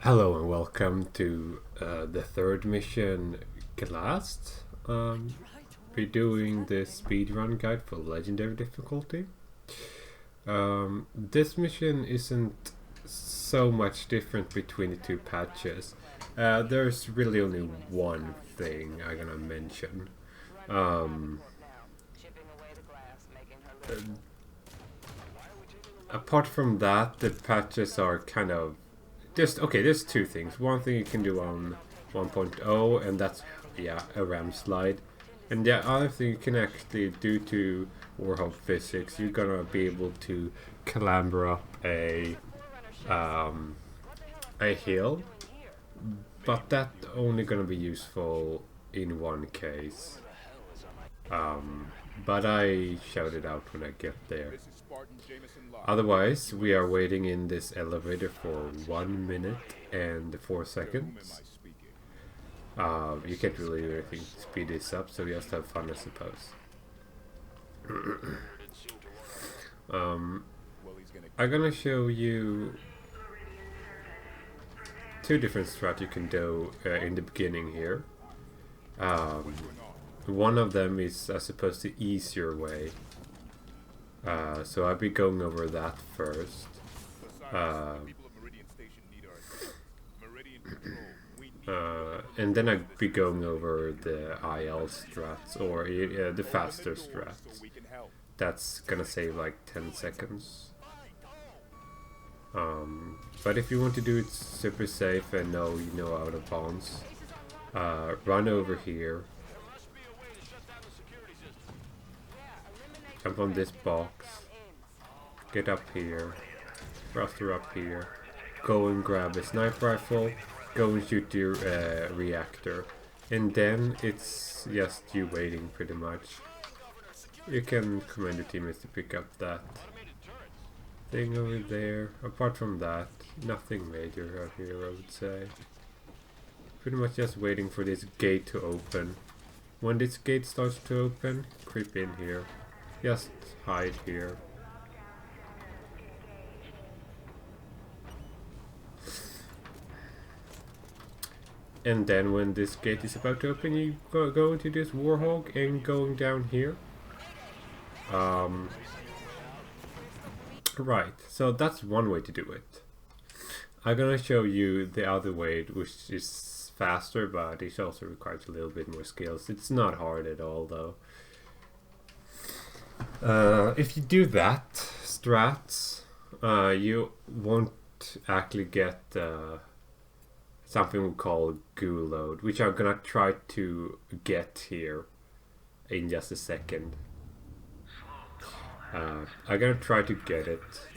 Hello and welcome to the third mission, Glassed. We're doing the speedrun guide for legendary difficulty. This mission isn't so much different between the two patches. There's really only one thing I'm gonna mention. Apart from that, the patches are kind of there's two things. One thing you can do on 1.0, and that's a ramp slide. And the other thing you can actually do to Warhol physics, you're gonna be able to clamber up a hill, but that's only gonna be useful in one case. But I shout it out when I get there. Otherwise, we are waiting in this elevator for 1 minute and 4 seconds. You can't really do anything to speed this up, so we just have fun, I suppose. I'm gonna show you two different strats you can do in the beginning here. One of them is, I suppose, the easier way. So I'll be going over that first. And then I'll be going over the IL strats, or the faster strats. That's gonna save like 10 seconds. But if you want to do it super safe and know out of bounds, run over here. Jump on this box, get up here, thruster up here, go and grab a sniper rifle, go and shoot your reactor, and then it's just you waiting pretty much. You can command your teammates to pick up that thing over there. Apart from that, nothing major out here, I would say. Pretty much just waiting for this gate to open. When this gate starts to open, creep in here. Just hide here. And then when this gate is about to open, you go into this warhog and going down here. Right, so that's one way to do it. I'm gonna show you the other way, which is faster, but it also requires a little bit more skills. It's not hard at all, though. If you do that strats, you won't actually get something we call goo load, which I'm gonna try to get here in just a second. I'm gonna try to get it.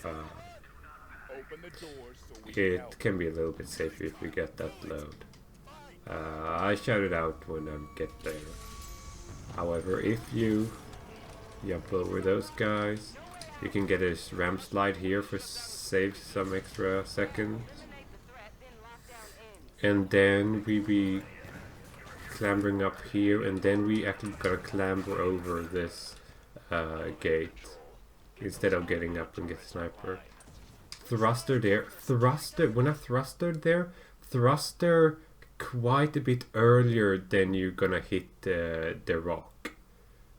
It can be a little bit safer if we get that load. I shout it out when I get there. However, if you jump over those guys, you can get a ramp slide here for save some extra seconds, and then we be clambering up here, and then we actually gotta clamber over this gate instead of getting up and get sniper. Thruster there, when I thrustered there, thruster quite a bit earlier than you're gonna hit the rock.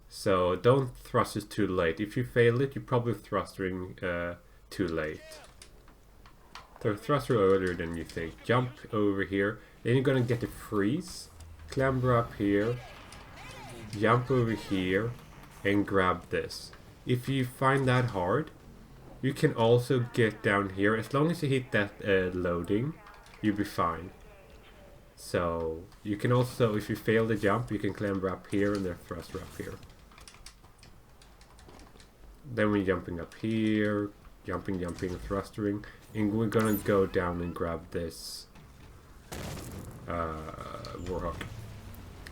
So don't thrust it too late. If you fail it, you're probably thrustering too late. So thruster earlier than you think. Jump over here. Then you're gonna get a freeze. Clamber up here. Jump over here. And grab this. If you find that hard, you can also get down here. As long as you hit that loading, you'll be fine. So you can also, if you fail the jump, you can clamber up here and then thruster up here. Then we're jumping up here, jumping, thrustering, and we're gonna go down and grab this warhog.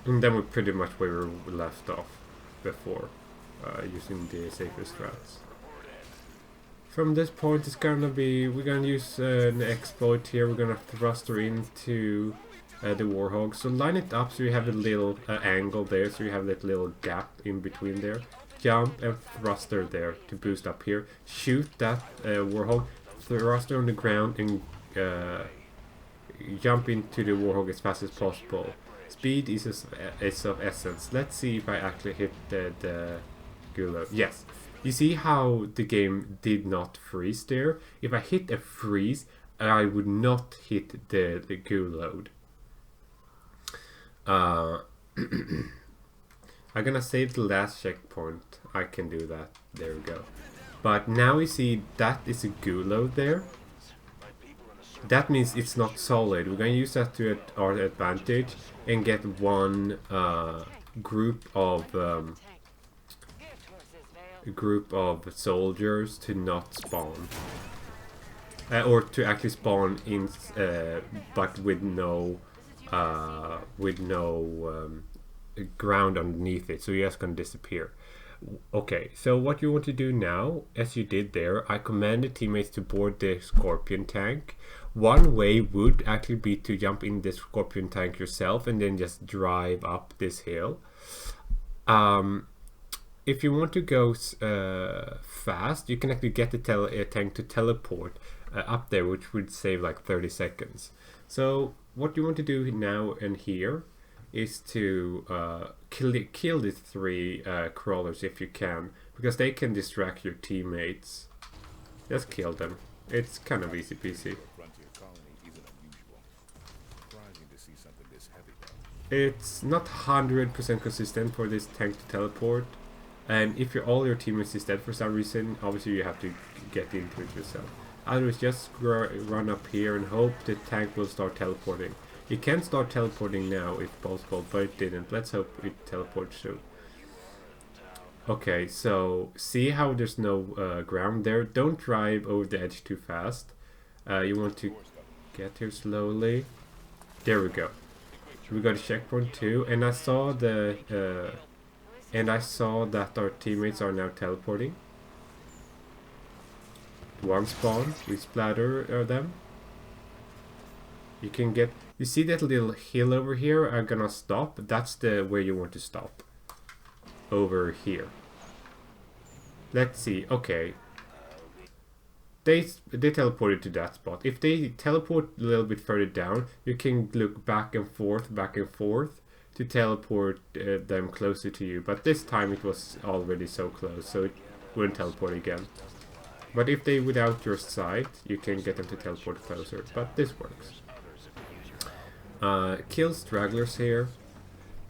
And then we're pretty much where we left off before, using the safer strats. From this point, it's gonna be, we're gonna use an exploit here. We're gonna thruster into the warhog. So line it up so you have a little angle there, so you have that little gap in between there. Jump and thruster there to boost up here. Shoot that warhog, thruster on the ground, and jump into the Warhog as fast as possible. Speed is of essence. Let's see if I actually hit the Gulo. Yes. You see how the game did not freeze there? If I hit a freeze, I would not hit the Gulo. I'm gonna save the last checkpoint. I can do that. There we go. But now we see that is a Gulo there. That means it's not solid. We're gonna use that to our advantage and get one group of soldiers to not spawn, or to actually spawn in, but with no ground underneath it. So you're just gonna disappear. Okay, so what you want to do now, as you did there, I commanded teammates to board the Scorpion tank. One way would actually be to jump in the Scorpion tank yourself and then just drive up this hill. If you want to go fast, you can actually get the tank to teleport up there, which would save like 30 seconds. So what you want to do now and here is to kill these 3 crawlers if you can, because they can distract your teammates. Just kill them. It's kind of easy peasy. It's not 100% consistent for this tank to teleport, and if all your teammates is dead for some reason, obviously you have to get into it yourself. Otherwise, just run up here and hope the tank will start teleporting. It can start teleporting now if possible, but it didn't. Let's hope it teleports soon. Okay, so see how there's no ground there? Don't drive over the edge too fast. You want to get here slowly. There we go. We got a checkpoint too, and I saw that our teammates are now teleporting. One spawn, we splatter them. You see that little hill over here? I'm gonna stop. That's the where you want to stop. Over here. Let's see. Okay. They teleported to that spot. If they teleport a little bit further down, you can look back and forth to teleport them closer to you. But this time it was already so close, so it wouldn't teleport again. But if they without your sight, you can get them to teleport closer. But this works. Kill stragglers here.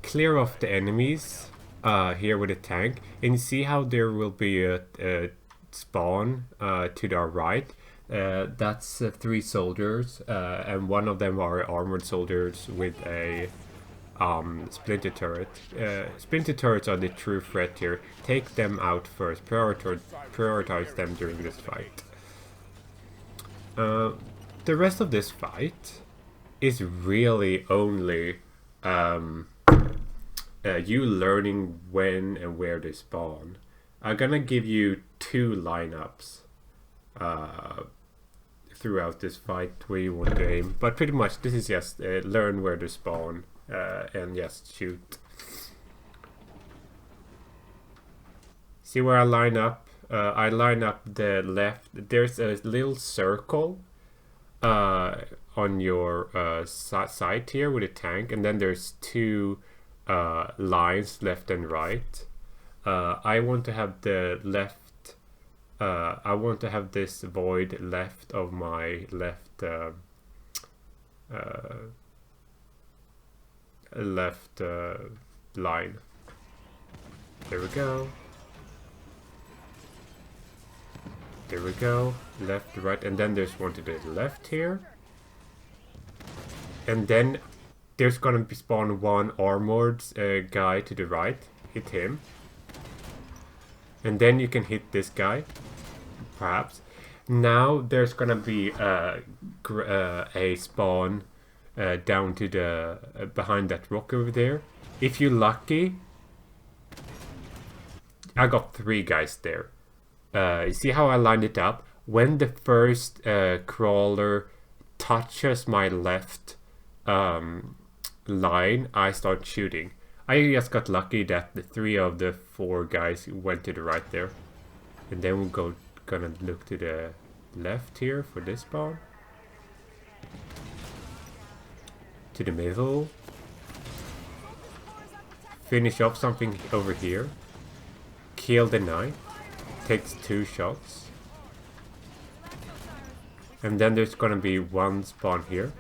Clear off the enemies here with a tank. And you see how there will be a spawn to our right. That's 3 soldiers, and one of them are armored soldiers with a splinter turret. Splinter turrets are the true threat here. Take them out first. Prioritize them during this fight. The rest of this fight is really only you learning when and where they spawn. I'm gonna give you 2 lineups throughout this fight where you want to aim, but pretty much this is just learn where to spawn and just shoot. See where I line up? I line up the left. There's a little circle on your side here with a tank, and then there's 2 lines left and right. I want to have the left. I want to have this void left of my left line. There we go. There we go. Left, right, and then there's one to the left here. And then there's gonna be spawn 1 armored guy to the right. Hit him. And then you can hit this guy, perhaps. Now there's gonna be a spawn down to the behind that rock over there. If you're lucky, I got 3 guys there. You see how I lined it up? When the first crawler touches my left line, I start shooting. I just got lucky that the 3 of the 4 guys went to the right there. And then we're gonna look to the left here for this spawn. to the middle. Finish off something over here. Kill the knight. Takes 2 shots. And then there's gonna be one spawn here.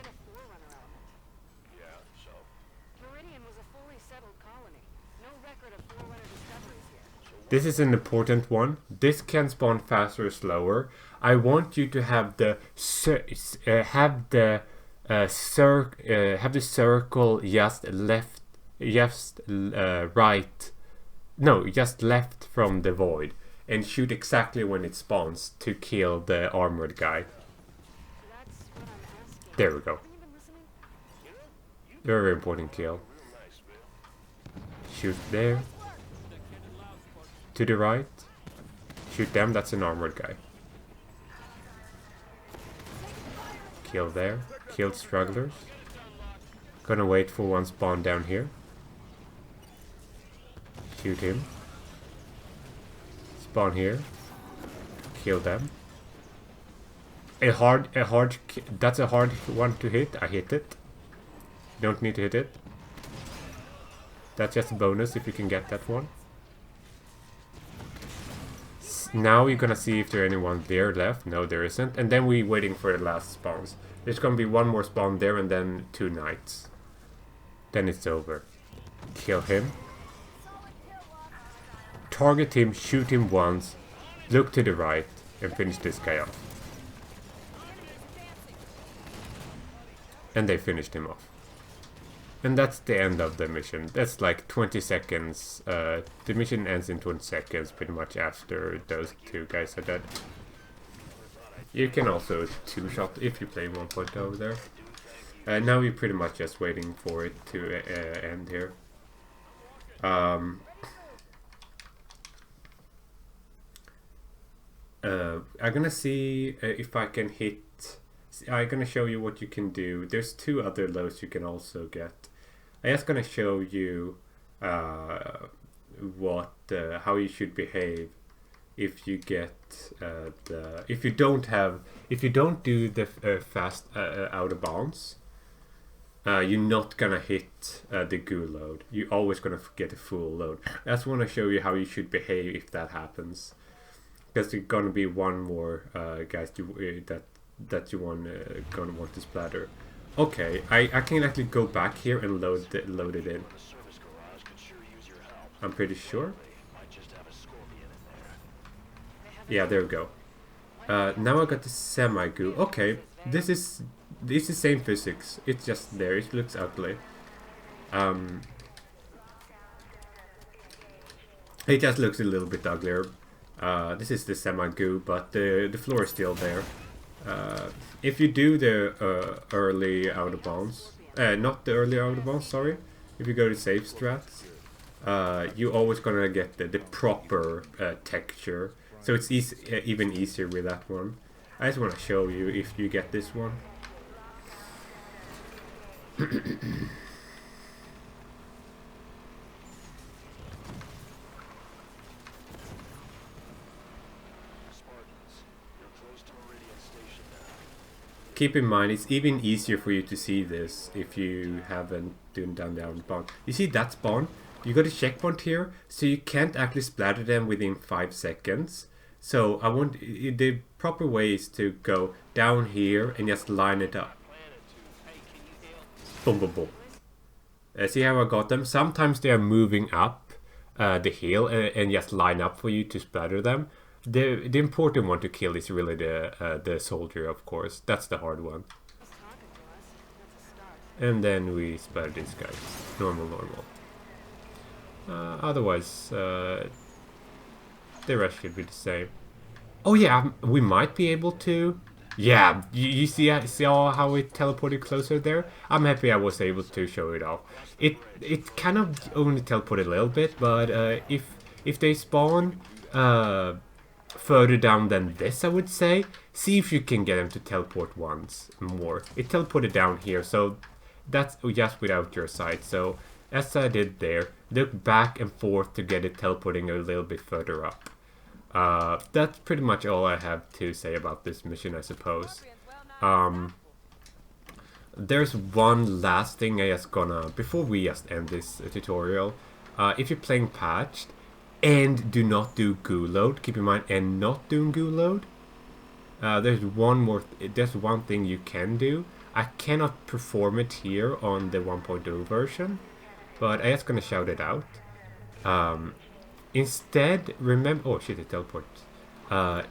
This is an important one. This can spawn faster or slower. I want you to have the circle just left, right. No, just left from the void, and shoot exactly when it spawns to kill the armored guy. There we go. Very important kill. Shoot there. To the right. Shoot them, that's an armored guy. Kill there. Kill strugglers. Gonna wait for one spawn down here. Shoot him. Spawn here. Kill them. That's a hard one to hit. I hit it. Don't need to hit it. That's just a bonus if you can get that one. Now you're gonna see if there's anyone there left. No, there isn't. And then we're waiting for the last spawns. There's gonna be one more spawn there and then 2 knights. Then it's over. Kill him. Target him, shoot him once, look to the right, and finish this guy off. And they finished him off. And that's the end of the mission. That's like 20 seconds. The mission ends in 20 seconds, pretty much after those 2 guys are dead. You can also 2-shot if you play 1.0 over there. Now we're pretty much just waiting for it to end here. I'm gonna see if I can hit. I'm gonna show you what you can do. There's 2 other loads you can also get. I'm just gonna show you how you should behave if you get if you don't do the fast out of bounds. You're not gonna hit the goo load. You're always gonna get a full load. I just want to show you how you should behave if that happens. Because there's gonna be one more guys that you gonna want to splatter. Okay, I can actually go back here and load it in. I'm pretty sure. Yeah, there we go. Now I got the semi-goo. Okay, this is the same physics. It's just there. It looks ugly. It just looks a little bit uglier. This is the semi-goo, but the floor is still there. If you do the early out of bounds, not the early out of bounds, sorry. If you go to save strats, you're always gonna get the proper texture. So it's even easier with that one. I just want to show you if you get this one. Keep in mind, it's even easier for you to see this if you haven't done the out of bounds. You see that spawn? You got a checkpoint here, so you can't actually splatter them within 5 seconds. So I want the proper way is to go down here and just line it up. Boom, boom, boom. See how I got them? Sometimes they are moving up the hill and just line up for you to splatter them. The important one to kill is really the soldier, of course. That's the hard one. And then we splatter these guys. Normal. Otherwise, the rest should be the same. Oh yeah, we might be able to. Yeah, you see how it teleported closer there? I'm happy I was able to show it off. It kind of only teleported a little bit, but if they spawn further down than this, I would say, see if you can get them to teleport once more. It teleported down here, so that's just without your sight. So as I did there, look back and forth to get it teleporting a little bit further up. That's pretty much all I have to say about this mission, I suppose. There's one last thing I just gonna, before we just end this tutorial. If you're playing patched and do not do goo load, keep in mind, and not doing goo load, there's one thing you can do. I cannot perform it here on the 1.0 version, but I'm just gonna shout it out. Instead, remember, oh shit, it teleports.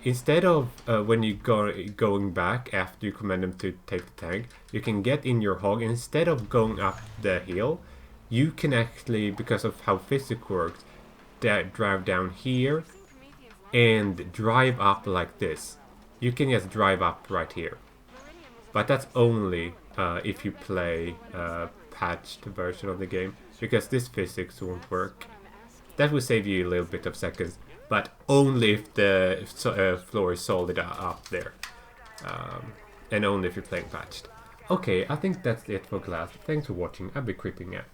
Instead of when you going back after you command them to take the tank, you can get in your hog. Instead of going up the hill, you can actually, because of how physics works, drive down here and drive up like this. You can just drive up right here. But that's only if you play patched version of the game, because this physics won't work. That will save you a little bit of seconds, but only if the floor is solid up there. And only if you're playing patched. Okay, I think that's it for class. Thanks for watching. I'll be creeping out.